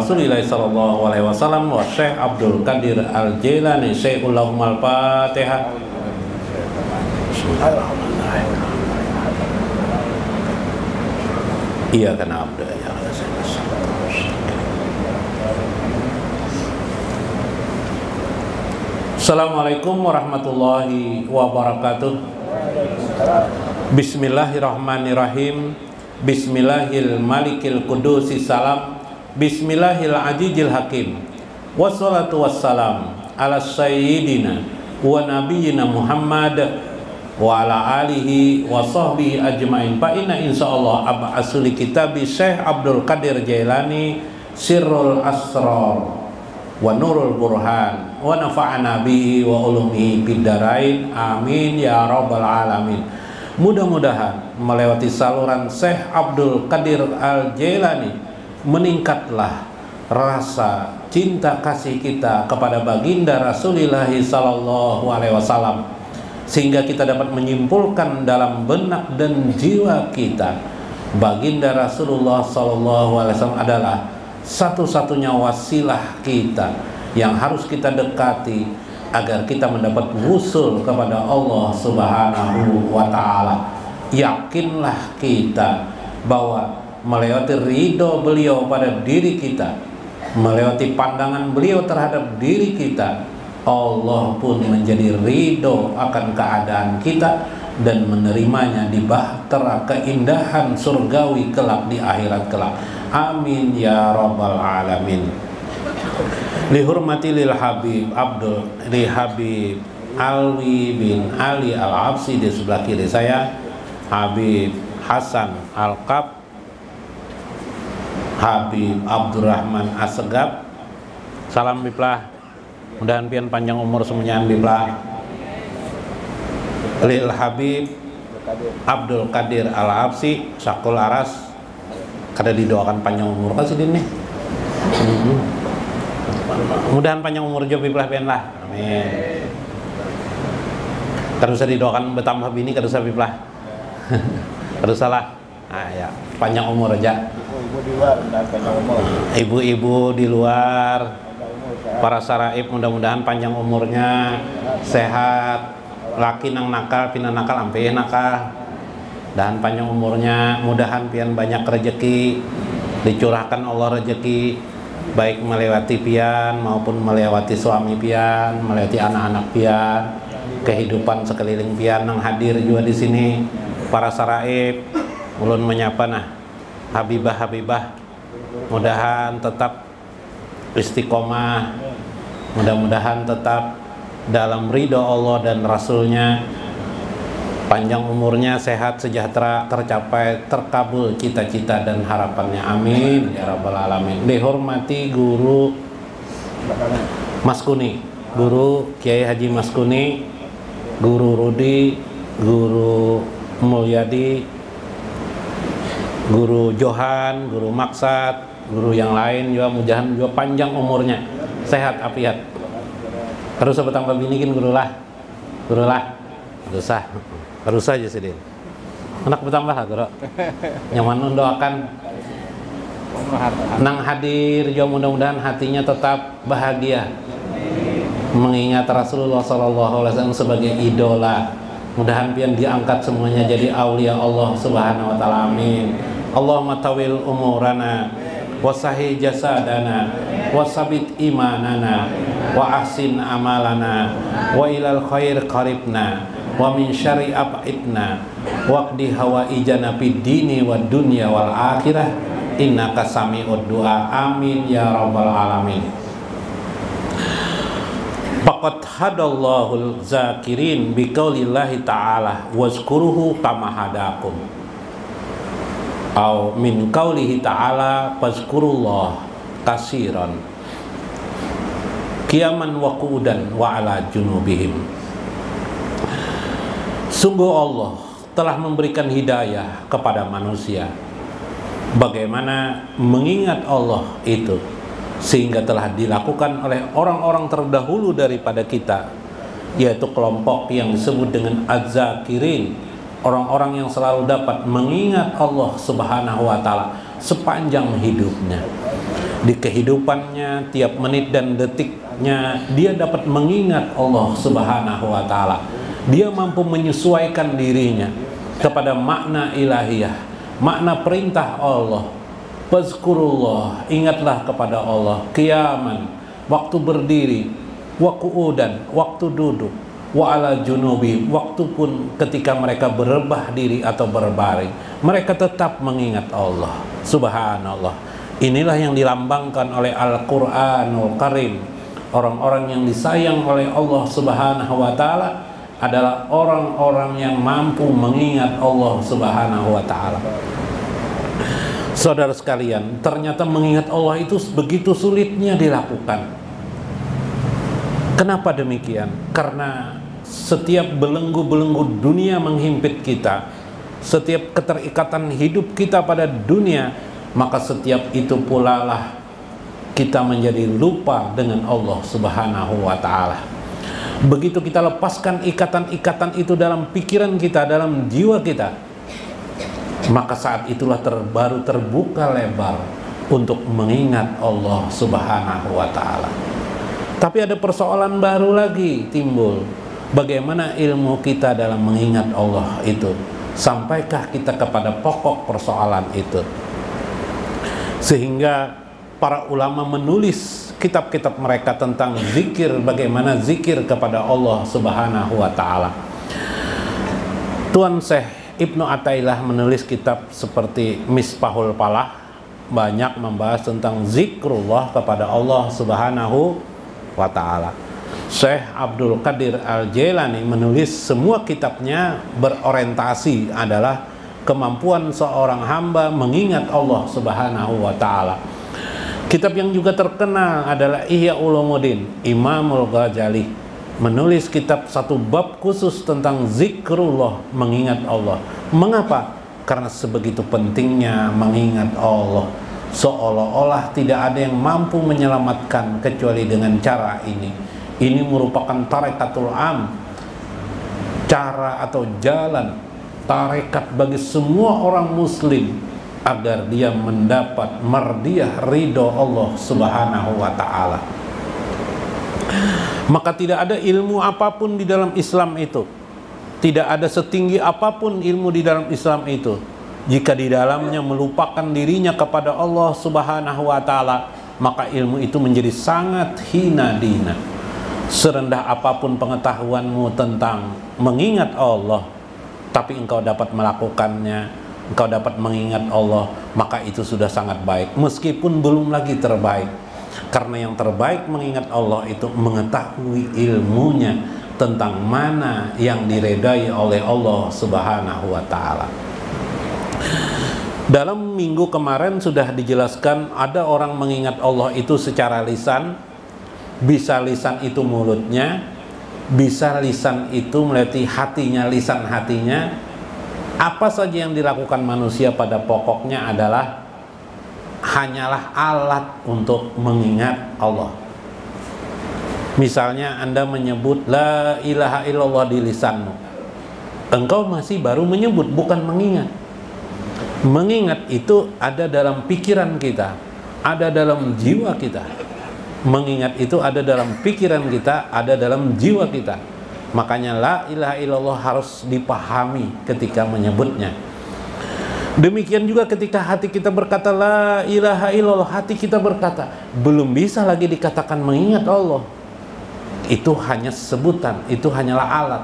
Rasulillah sallallahu alaihi wasallam wa Syekh Abdul Qadir Al-Jailani. Syekhul Al-Fatihah. Iya karena abda ya. Assalamualaikum warahmatullahi wabarakatuh. Bismillahirrahmanirrahim. Bismillahil malikil qudusi salam. Bismillahil ajijil hakim. Wassalatu wassalam ala sayyidina wa nabiyyina Muhammad wa ala alihi wa sahbihi ajmain. Fa inna insyaallah ab'asuli kitabi Syekh Abdul Qadir Jailani Sirrul Asrar wa Nurul Burhan wa nafa'ana bihi wa ulumihi biddarain. Amin ya rabbal alamin. Mudah-mudahan melewati saluran Syekh Abdul Qadir Al-Jailani meningkatlah rasa cinta kasih kita kepada baginda Rasulullah sallallahu alaihi wasallam, sehingga kita dapat menyimpulkan dalam benak dan jiwa kita baginda Rasulullah sallallahu alaihi wasallam adalah satu-satunya wasilah kita yang harus kita dekati agar kita mendapat wusul kepada Allah Subhanahu wa taala. Yakinlah kita bahwa melewati ridho beliau pada diri kita, melewati pandangan beliau terhadap diri kita, Allah pun menjadi ridho akan keadaan kita dan menerimanya di bahtera keindahan surgawi kelak di akhirat kelak. Amin ya rabbal alamin. Lihurmati lil Habib Abdul li Habib Alwi bin Ali Al-Absi, di sebelah kiri saya Habib Hasan Al-Qab, Habib Abdurrahman Assegaf. Salam biplah, mudahan pian panjang umur semuanya biplah. Lil Habib Abdul Qadir Al-Absi Sakul Aras, kada didoakan panjang umur kasih nih. Mudahan panjang umur jo biplah pian lah. Amin. Kada usah didoakan bertambah bini, kada usah biplah. Kada usah lah. Ah ya, panjang umur aja. Ibu-ibu di luar, panjang umur. Ibu-ibu di luar, para saraib mudah-mudahan panjang umurnya, sehat. Laki nang nakal, pina nakal, ampe nakal. Dan panjang umurnya, mudahan pian banyak rezeki, dicurahkan Allah rezeki, baik melewati pian maupun melewati suami pian, melewati anak-anak pian, kehidupan sekeliling pian nang hadir juga di sini, para saraib. Ulun menyapa nah Habibah, mudahan tetap istiqomah, mudah-mudahan tetap dalam ridho Allah dan Rasulnya, panjang umurnya, sehat, sejahtera, tercapai, terkabul cita-cita dan harapannya. Amin ya rabbal alamin. Dihormati guru Mas Kuni, guru Kiai Haji Mas Kuni, guru Rudi, guru Mulyadi, guru Johan, guru Maksad, guru yang lain juga mudahan juga panjang umurnya, sehat afiat. Terus bertambah binikin guru lah, terus aja sedih. Anak bertambah lah guru. Nyaman doakan nang hadir juga mudah-mudahan hatinya tetap bahagia, mengingat Rasulullah SAW sebagai idola. Mudahan pian diangkat semuanya jadi aulia Allah Subhanahu wa taala. Amin. Allahumma tawil umurana wasahi jasadana wasabit imanana wa ahsin amalana wa ilal khair qaribna wa min syarri ab'idna waqdi hawaijana fid dini wad dunya wal akhirah innaka sami'ud du'a. Amin ya rabbal alamin. Faqad hadallahul zakirin biqaulillahi ta'ala wazkuruhu kama hadakum, au min qaulihi ta'ala fazkurullah kasiran qiyaman wa qu'udan wa ala junubihim. Sungguh Allah telah memberikan hidayah kepada manusia bagaimana mengingat Allah itu, sehingga telah dilakukan oleh orang-orang terdahulu daripada kita, yaitu kelompok yang disebut dengan az-zakirin, orang-orang yang selalu dapat mengingat Allah Subhanahu wa taala sepanjang hidupnya. Di kehidupannya, tiap menit dan detiknya dia dapat mengingat Allah Subhanahu wa Ta'ala. Dia mampu menyesuaikan dirinya kepada makna ilahiyah, makna perintah Allah. Fazkurullah, ingatlah kepada Allah, qiyaman, waktu berdiri, wa qu'udan, waktu duduk, wa ala junubi, waktu pun ketika mereka berebah diri atau berbaring, mereka tetap mengingat Allah. Subhanallah. Inilah yang dilambangkan oleh Al-Quranul Karim. Orang-orang yang disayang oleh Allah Subhanahu wa Ta'ala adalah orang-orang yang mampu mengingat Allah Subhanahu wa Ta'ala. Saudara sekalian, ternyata mengingat Allah itu begitu sulitnya dilakukan. Kenapa demikian? Karena setiap belenggu-belenggu dunia menghimpit kita, setiap keterikatan hidup kita pada dunia, maka setiap itu pula lah kita menjadi lupa dengan Allah Subhanahu wa Ta'ala. Begitu kita lepaskan ikatan-ikatan itu dalam pikiran kita, dalam jiwa kita, maka saat itulah baru terbuka lebar untuk mengingat Allah Subhanahu wa Ta'ala. Tapi ada persoalan baru lagi timbul. Bagaimana ilmu kita dalam mengingat Allah itu? Sampaikah kita kepada pokok persoalan itu? Sehingga para ulama menulis kitab-kitab mereka tentang zikir, bagaimana zikir kepada Allah Subhanahu wa Ta'ala. Tuan Syekh Ibnu Athaillah menulis kitab seperti Misbahul Falah, banyak membahas tentang zikrullah kepada Allah Subhanahu wa Ta'ala. Syekh Abdul Qadir Al-Jailani menulis semua kitabnya berorientasi adalah kemampuan seorang hamba mengingat Allah Subhanahu wa Ta'ala. Kitab yang juga terkenal adalah Ihya Ulumuddin, Imamul Ghazali menulis kitab satu bab khusus tentang zikrullah, mengingat Allah. Mengapa? Karena sebegitu pentingnya mengingat Allah. Seolah-olah tidak ada yang mampu menyelamatkan kecuali dengan cara ini. Ini merupakan tarekatul am, cara atau jalan tarekat bagi semua orang muslim agar dia mendapat mardiyah ridho Allah Subhanahu wa Ta'ala. Maka tidak ada ilmu apapun di dalam Islam itu, tidak ada setinggi apapun ilmu di dalam Islam itu, jika di dalamnya melupakan dirinya kepada Allah Subhanahu wa Ta'ala, maka ilmu itu menjadi sangat hina dina. Serendah apapun pengetahuanmu tentang mengingat Allah, tapi engkau dapat melakukannya, engkau dapat mengingat Allah, maka itu sudah sangat baik, meskipun belum lagi terbaik. Karena yang terbaik mengingat Allah itu mengetahui ilmunya tentang mana yang diredai oleh Allah Subhanahu wa Ta'ala. Dalam minggu kemarin sudah dijelaskan, ada orang mengingat Allah itu secara lisan, bisa lisan itu mulutnya, bisa lisan itu melalui hatinya, lisan hatinya. Apa saja yang dilakukan manusia pada pokoknya adalah hanyalah alat untuk mengingat Allah. Misalnya Anda menyebut la ilaha illallah di lisanmu, engkau masih baru menyebut, bukan mengingat. Mengingat itu ada dalam pikiran kita, ada dalam jiwa kita. Mengingat itu ada dalam pikiran kita, ada dalam jiwa kita. Makanya la ilaha illallah harus dipahami ketika menyebutnya. Demikian juga ketika hati kita berkata la ilaha illallah, hati kita berkata, belum bisa lagi dikatakan mengingat Allah. Itu hanya sebutan, itu hanyalah alat.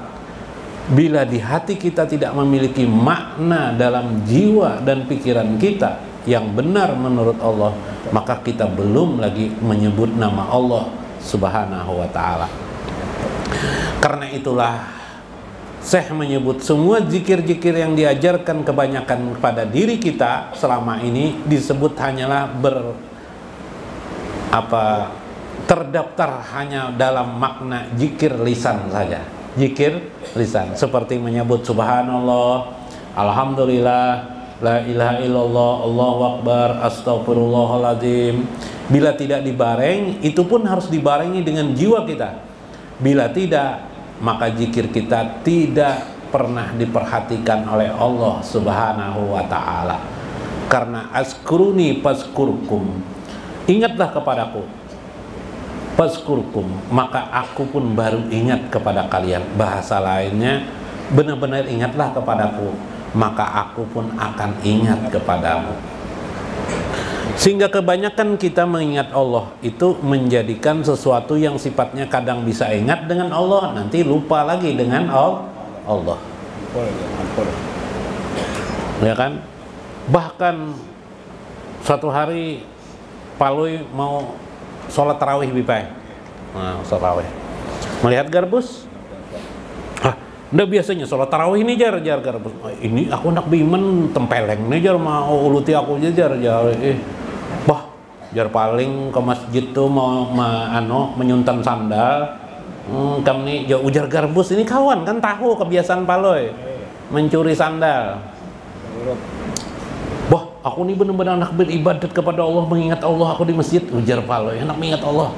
Bila di hati kita tidak memiliki makna dalam jiwa dan pikiran kita yang benar menurut Allah, maka kita belum lagi menyebut nama Allah Subhanahu wa Ta'ala. Karena itulah Syekh menyebut semua zikir-zikir yang diajarkan kebanyakan kepada diri kita selama ini disebut hanyalah terdaftar hanya dalam makna zikir lisan saja. Zikir lisan seperti menyebut subhanallah, alhamdulillah, la ilaha illallah, Allahu akbar, astagfirullahaladzim. Bila tidak dibareng, itu pun harus dibarengi dengan jiwa kita. Bila tidak, maka zikir kita tidak pernah diperhatikan oleh Allah Subhanahu wa Ta'ala. Karena askuruni paskurkum, ingatlah kepadaku, fazkurkum, maka aku pun baru ingat kepada kalian. Bahasa lainnya, benar-benar ingatlah kepadaku, maka aku pun akan ingat kepadamu. Sehingga kebanyakan kita mengingat Allah itu menjadikan sesuatu yang sifatnya kadang bisa ingat dengan Allah, nanti lupa lagi dengan Allah. Ya kan? Bahkan suatu hari Palui mau sholat tarawih bipai. Nah, sholat tarawih. Melihat garbus. Ndak biasanya sholat tarawih ini jar garbus. Ini aku nak bimen tempeleng nih jar mau uluti aku jar. Bah, jar paling ke masjid tuh mau menyuntan sandal. Kam nih ujar garbus ini kawan kan tahu kebiasaan Palui mencuri sandal. Wah, aku nih benar-benar anak beribadat kepada Allah, mengingat Allah aku di masjid. Ujar Palui, anak mengingat Allah.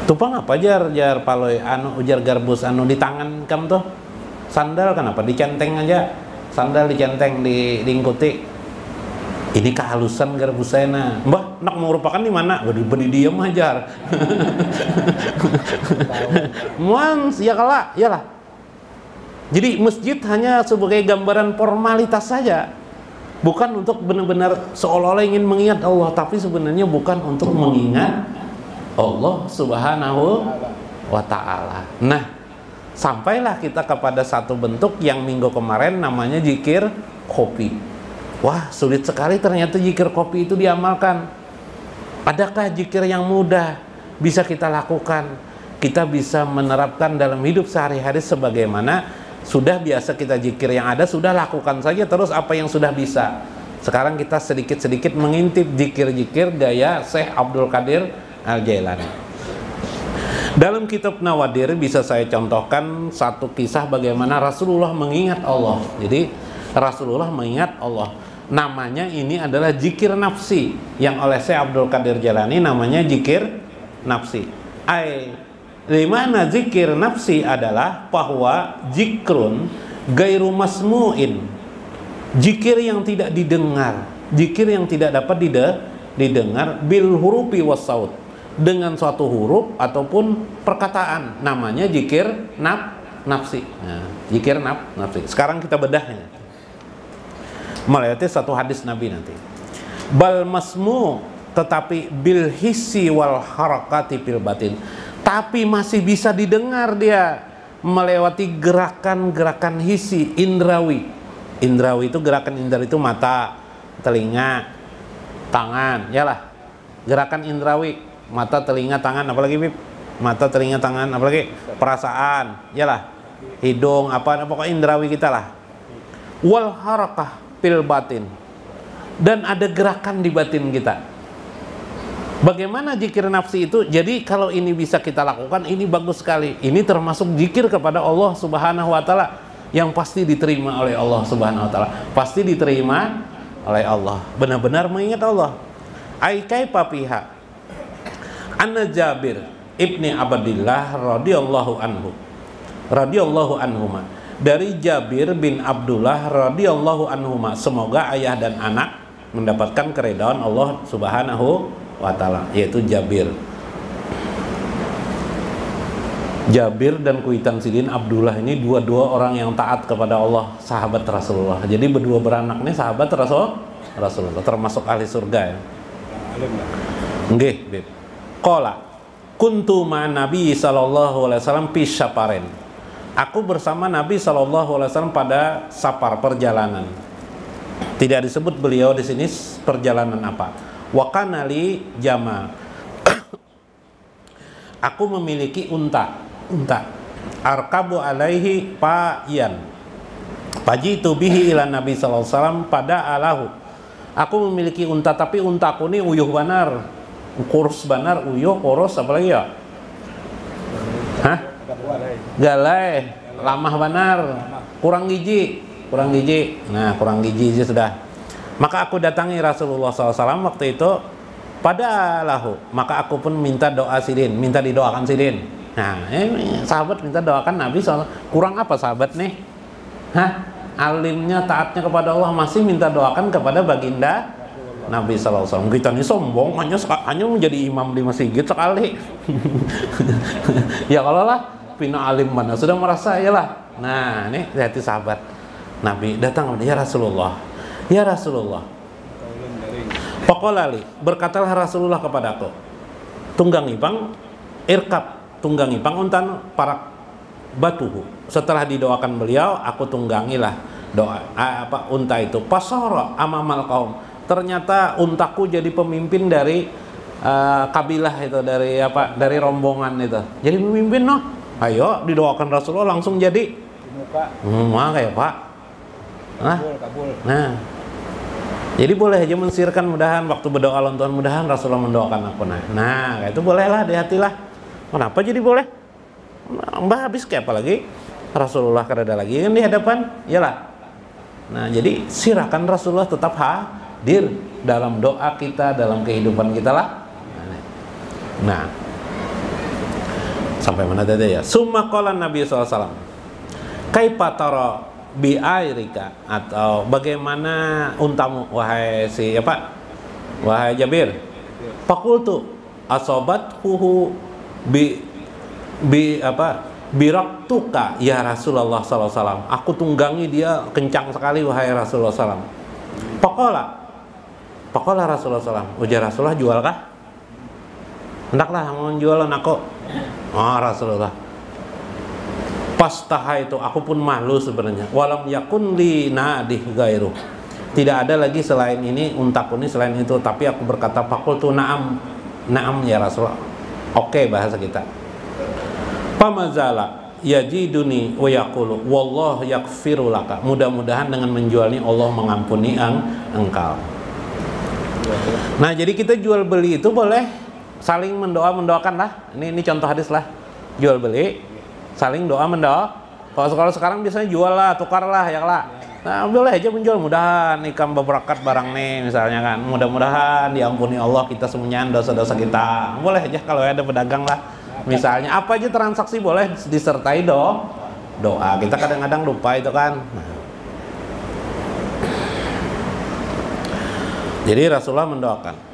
Tupang apa jar Palui, ujar garbus di tangan kamu tuh sandal kenapa dicenteng aja, sandal dicenteng diingkuti. Ini kehalusan garbus saya nah. Mbah, nak merupakan di mana? Beri diem aja. Muans, ya kalah, iyalah. Jadi masjid hanya sebagai gambaran formalitas saja. Bukan untuk benar-benar seolah-olah ingin mengingat Allah, tapi sebenarnya bukan untuk mengingat Allah Subhanahu wa Ta'ala. Nah, sampailah kita kepada satu bentuk yang minggu kemarin namanya zikir kopi. Wah, sulit sekali ternyata zikir kopi itu diamalkan. Adakah zikir yang mudah bisa kita lakukan? Kita bisa menerapkan dalam hidup sehari-hari sebagaimana sudah biasa kita zikir yang ada, sudah lakukan saja terus apa yang sudah bisa. Sekarang kita sedikit-sedikit mengintip zikir-zikir gaya Syekh Abdul Qadir Al-Jailani. Dalam kitab Nawadir bisa saya contohkan satu kisah bagaimana Rasulullah mengingat Allah. Jadi Rasulullah mengingat Allah. Namanya ini adalah zikir nafsi yang oleh Syekh Abdul Qadir Jailani namanya zikir nafsi. Di mana zikir nafsi adalah bahwa zikrun gairu masmu'in, zikir yang tidak didengar, zikir yang tidak dapat didengar bil hurufi was saut, dengan suatu huruf ataupun perkataan, namanya zikir nafsi. Nah, zikir nafsi. Sekarang kita bedahnya melewati satu hadis Nabi nanti. Bal masmu, tetapi bil hissi wal harakati fil batin, tapi masih bisa didengar dia melewati gerakan-gerakan hisi indrawi. Indrawi itu gerakan indra itu mata, telinga, tangan, yalah. Gerakan indrawi, mata, telinga, tangan, apalagi Bib? Mata, telinga, tangan, apalagi? Perasaan, yalah. Hidung, apa pokoknya indrawi kita lah. Wal harakah fil batin. Dan ada gerakan di batin kita. Bagaimana zikir nafsi itu? Jadi kalau ini bisa kita lakukan, ini bagus sekali. Ini termasuk zikir kepada Allah Subhanahu wa Ta'ala yang pasti diterima oleh Allah Subhanahu wa Ta'ala. Pasti diterima oleh Allah. Benar-benar mengingat Allah. Ai kaifa fiha anna Jabir ibni Abdillah radhiyallahu anhuma, dari Jabir bin Abdullah radhiyallahu anhuma, semoga ayah dan anak mendapatkan keridhaan Allah Subhanahu wa Ta'ala, yaitu Jabir dan Kuitan Sidin Abdullah ini dua-dua orang yang taat kepada Allah, sahabat Rasulullah. Jadi berdua beranak ini sahabat Rasulullah, termasuk ahli surga ya. Nggih, Bib. Qala kuntu ma Nabi sallallahu alaihi wasallam fi syafarin. Aku bersama Nabi sallallahu alaihi wasallam pada safar, perjalanan. Tidak disebut beliau di sini perjalanan apa. Wa kana li jama. Aku memiliki unta. Arkabu alaihi payan. Fajitu bihi ila Nabi sallallahu alaihi wasallam pada alahu. Aku memiliki unta, tapi untaku ini uyuh banar. Kurus banar, uyuh, koros, apalagi ya? Hah? Galai, lamah banar, kurang gizi. Nah, kurang gizi sudah. Maka aku datangi Rasulullah SAW waktu itu pada lahu. Maka aku pun minta doa Sidin, minta didoakan Sidin. Nah, sahabat minta doakan Nabi SAW. Kurang apa sahabat nih? Hah? Alimnya, taatnya kepada Allah, masih minta doakan kepada baginda Nabi SAW. Kita nih sombong, hanya menjadi imam di masjid sekali. Ya kalau lah pina alim mana sudah merasa ya lah. Nah ini hati sahabat. Nabi datang, ya Rasulullah, ya Rasulullah. Faqala li, berkatalah Rasulullah kepadaku, tunggang ipang irkab, tunggang ipang untan parak batuhu. Setelah didoakan beliau, aku tunggangilah doa unta itu. Pasara amamal kaum. Ternyata untaku jadi pemimpin dari kabilah itu, dari rombongan itu. Jadi pemimpin noh. Ayo didoakan Rasulullah langsung jadi. Kayak Pak. Kabul. Nah. Jadi boleh aja mensirkan, mudahan waktu berdoa lontuan mudahan Rasulullah mendoakan aku. Nah, itu bolehlah di hatilah. Kenapa jadi boleh? Mbah habis kayak apa lagi? Rasulullah kerada lagi kan di hadapan, iyalah. Nah, jadi sirahkan Rasulullah tetap hadir dalam doa kita, dalam kehidupan kita lah. Nah, sampai mana tadi ya? Summa qala Nabi SAW, kaifa tara bi airika, atau bagaimana untamu wahai wahai Jabir. Fakultu asobat huhu biraktuka ya Rasulullah SAW. Aku tunggangi dia kencang sekali wahai Rasulullah SAW. Pakola Rasulullah SAW. Ujar Rasulullah, jualkah? Hendaklah mau jualan aku. Rasulullah. Pastaha itu aku pun malu sebenarnya. Walam yakun li nadih gairu. Tidak ada lagi selain ini untaku ini selain itu. Tapi aku berkata fakultu na'am ya Rasulullah. Oke, bahasa kita. Pamazala yajiduni wa yaqulu wallahu yaghfiru laka. Mudah-mudahan dengan menjualnya Allah mengampuni engkau. Nah, jadi kita jual beli itu boleh saling mendoakan lah. Ini contoh hadis lah. Jual beli saling doa mendoa. Kalau sekarang biasanya jual lah, tukar lah, ya lah. Nah, boleh aja menjual, mudahan ikam berberkat barang nih misalnya kan. Mudah-mudahan diampuni Allah kita semuanya dosa-dosa kita. Boleh aja kalau ada pedagang lah. Misalnya apa aja transaksi boleh disertai doa. Kita kadang-kadang lupa itu kan. Jadi Rasulullah mendoakan.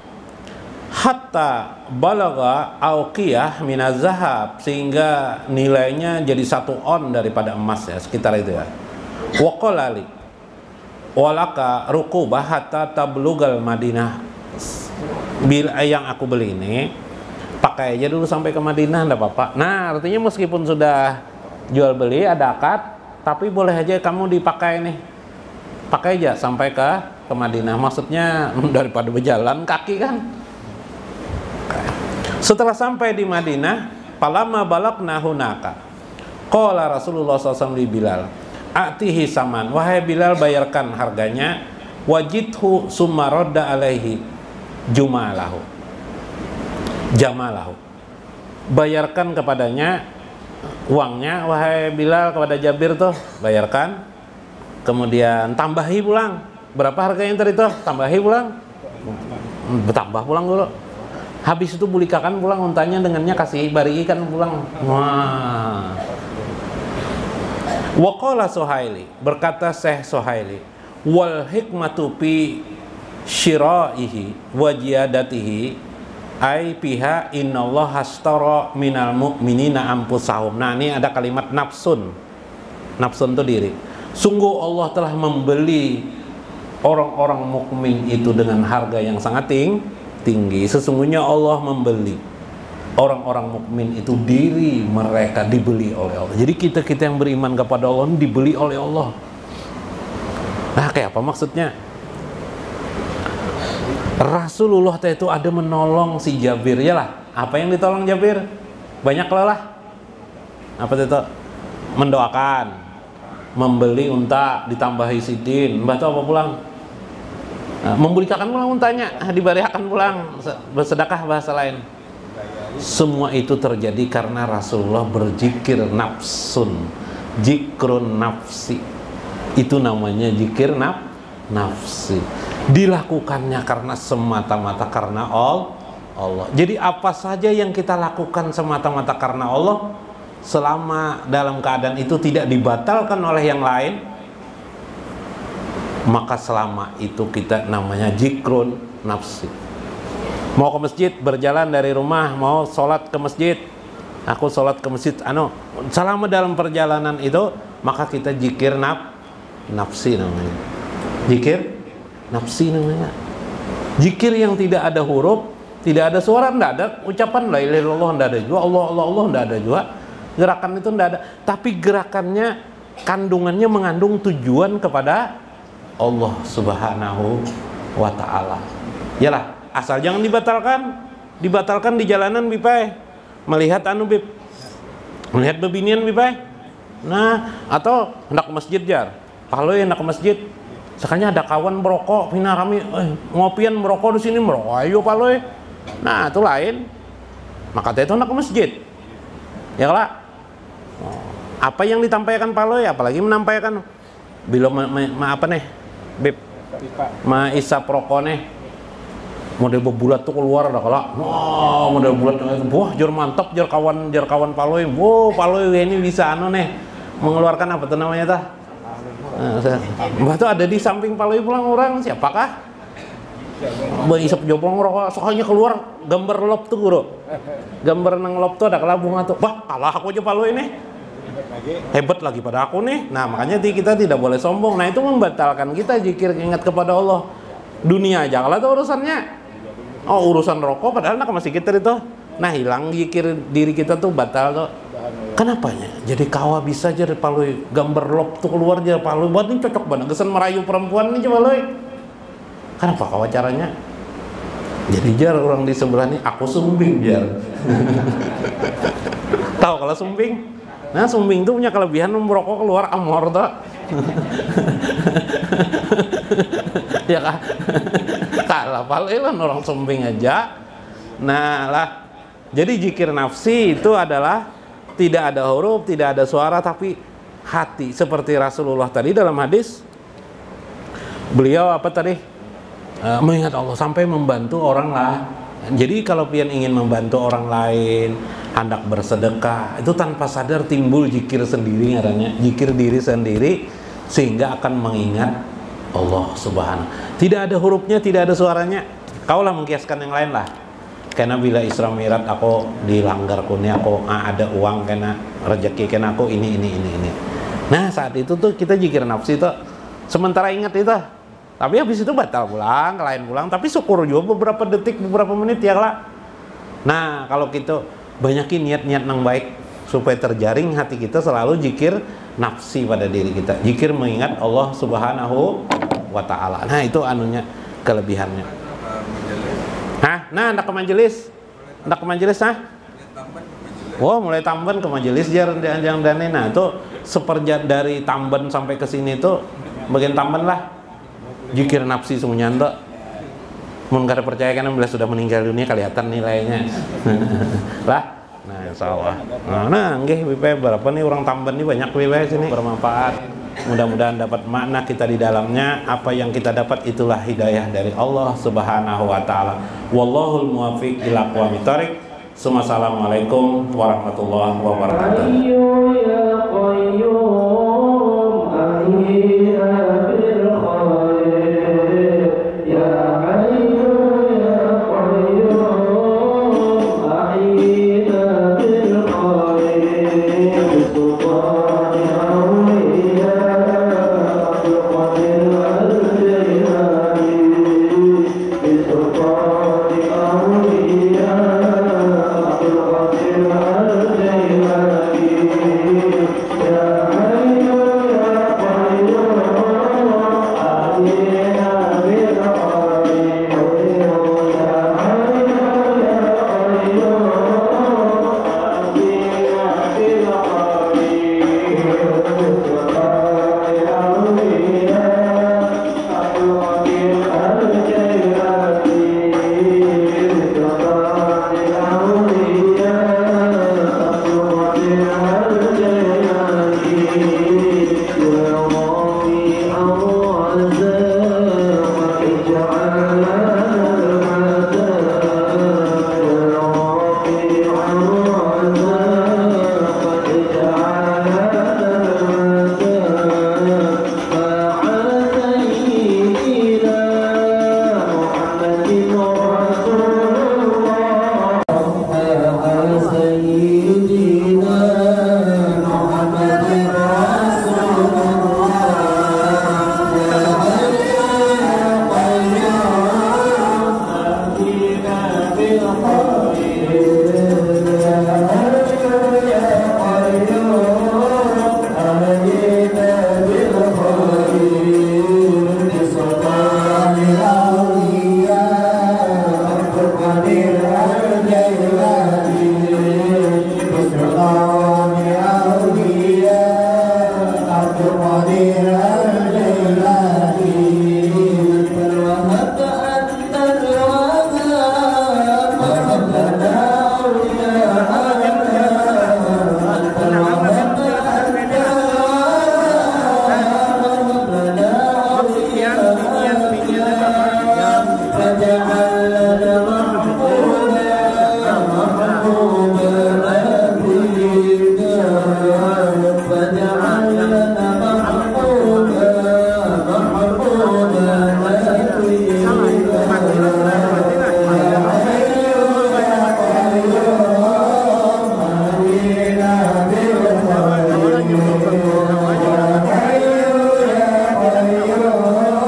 Hatta balaga auqiyah minaz zahab, sehingga nilainya jadi 1 on daripada emas ya, sekitar itu ya. Wa qala li walaka ruqubah hatta tablugal Madinah. Bila yang aku beli ini pakai aja dulu sampai ke Madinah, enggak apa-apa. Nah, artinya meskipun sudah jual beli ada akad, tapi boleh aja kamu dipakai nih. Pakai aja sampai ke Madinah. Maksudnya daripada berjalan kaki kan. Setelah sampai di Madinah, palama balagna hunaka, qala Rasulullah SAW li Bilal, atihi saman, wahai Bilal bayarkan harganya, wajidhu summa radda alaihi jamalahu, bayarkan kepadanya uangnya, wahai Bilal, kepada Jabir tuh bayarkan, kemudian tambahi pulang. Berapa harganya tadi tuh? Tambahi pulang, bertambah pulang dulu. Habis itu bulikakan pulang untanya, dengannya kasih bari ikan pulang. Wah. Waqala Suhaili, berkata Syekh Suhaili, wal hikmatu fi syira'ihi wa jiyadatihi ai piha innallaha astara minal mu'minina anfusahum. Nah, ini ada kalimat nafsun. Nafsun itu diri. Sungguh Allah telah membeli orang-orang mukmin itu dengan harga yang sangat tinggi. Sesungguhnya Allah membeli orang-orang mukmin itu, diri mereka dibeli oleh Allah. Jadi kita yang beriman kepada Allah dibeli oleh Allah. Nah, kayak apa maksudnya? Rasulullah itu ada menolong si Jabir ya lah. Apa yang ditolong Jabir? Banyak lah. Apa itu? Mendoakan, membeli unta, ditambahi sidin. Mbah itu apa pulang? Membulikakan pulang untanya, dibariakan pulang, bersedekah bahasa lain. Semua itu terjadi karena Rasulullah berzikir nafsun, zikrun nafsi. Itu namanya zikir nafsi. Dilakukannya karena semata-mata karena Allah. Jadi apa saja yang kita lakukan semata-mata karena Allah, selama dalam keadaan itu tidak dibatalkan oleh yang lain, maka selama itu kita namanya zikrun nafsi. Mau ke masjid, berjalan dari rumah, mau sholat ke masjid, aku sholat ke masjid, selama dalam perjalanan itu, maka kita zikir nafsi namanya. Zikir nafsi namanya. Zikir yang tidak ada huruf, tidak ada suara, tidak ada ucapan la ilaha illallah, tidak ada juga Allah Allah Allah, tidak ada juga gerakan itu, tidak ada. Tapi gerakannya, kandungannya mengandung tujuan kepada Allah Subhanahu wa Ta'ala. Yalah, asal jangan dibatalkan di jalanan bipai, melihat bib, melihat bebinian bipai. Nah, atau hendak ke masjid jar, kalau hendak ke masjid, sekalinya ada kawan merokok, pina kami, ngopian merokok di sini merokok, ayo paloy. Nah, itu lain. Maka itu hendak ke masjid, ya lah. Apa yang ditampaikan paloy, apalagi menampaikan bila apa nih, bib, isap rokok nih. Model bebulat tuh keluar dah kalau, wah model bulat, wah jar mantap, jar kawan paloy, wow paloy ini bisa nih mengeluarkan apa tuh namanya tah? Mbah tuh ada di samping paloy pulang orang, siapakah? Mbah isap joplong rokok, soalnya keluar gambar lop tuh guru, gambar nang lop tuh ada kelabungan tuh, bah kalah aku aja paloy ini, hebat lagi pada aku nih. Nah makanya kita tidak boleh sombong. Nah itu membatalkan kita zikir ingat kepada Allah. Dunia aja kalau tuh urusannya. Oh urusan rokok padahal nak masih kita itu. Nah hilang zikir diri kita tuh batal tuh. Kenapanya? Jadi kawa bisa aja palui gambar lop tuh keluar aja palui. Buat ini cocok banget kesan merayu perempuan nih coba loy. Kenapa kawa caranya? Jadi jar orang di sebelah nih aku sumbing jar. Tahu kalau sumbing? Nah sumbing tuh punya kelebihan merokok keluar amor tuh. Ya kan? Kalah paling orang sumbing aja. Nah lah, jadi zikir nafsi itu adalah tidak ada huruf, tidak ada suara, tapi hati. Seperti Rasulullah tadi dalam hadis, beliau apa tadi? Mengingat Allah sampai membantu orang lain. Jadi kalau pian ingin membantu orang lain, hendak bersedekah, itu tanpa sadar timbul zikir sendiri ngarannya, zikir diri sendiri, sehingga akan mengingat Allah Subhanahu. Tidak ada hurufnya, tidak ada suaranya. Kaulah mengkiaskan yang lain lah. Karena bila Isra Mi'raj aku dilanggar kuning, aku ada uang, karena rezeki, karena aku ini. Nah saat itu tuh kita zikir nafsi tuh, sementara ingat itu, tapi habis itu batal pulang, lain pulang. Tapi syukur juga beberapa detik, beberapa menit ya lah. Nah kalau gitu banyakin niat-niat yang baik supaya terjaring hati kita selalu zikir nafsi pada diri kita, zikir mengingat Allah Subhanahu wa Ta'ala. Nah itu anunya, kelebihannya. Nah hendak ke majelis, Wah mulai Tamban ke majelis jangan dane. Nah itu seperjat dari Tamban sampai ke sini itu bagian Tamban lah, zikir nafsi semuanya tuh. Mun kada percaya kan bila sudah meninggal dunia kelihatan nilainya. Lah. Nah, insyaallah. Nah, nggih berapa nih orang Tamban nih banyak sini bermanfaat. Mudah-mudahan dapat makna kita di dalamnya. Apa yang kita dapat itulah hidayah dari Allah Subhanahu wa Ta'ala. Wallahul muwaffiq ila aqwamit thoriq. Assalamualaikum warahmatullahi wabarakatuh.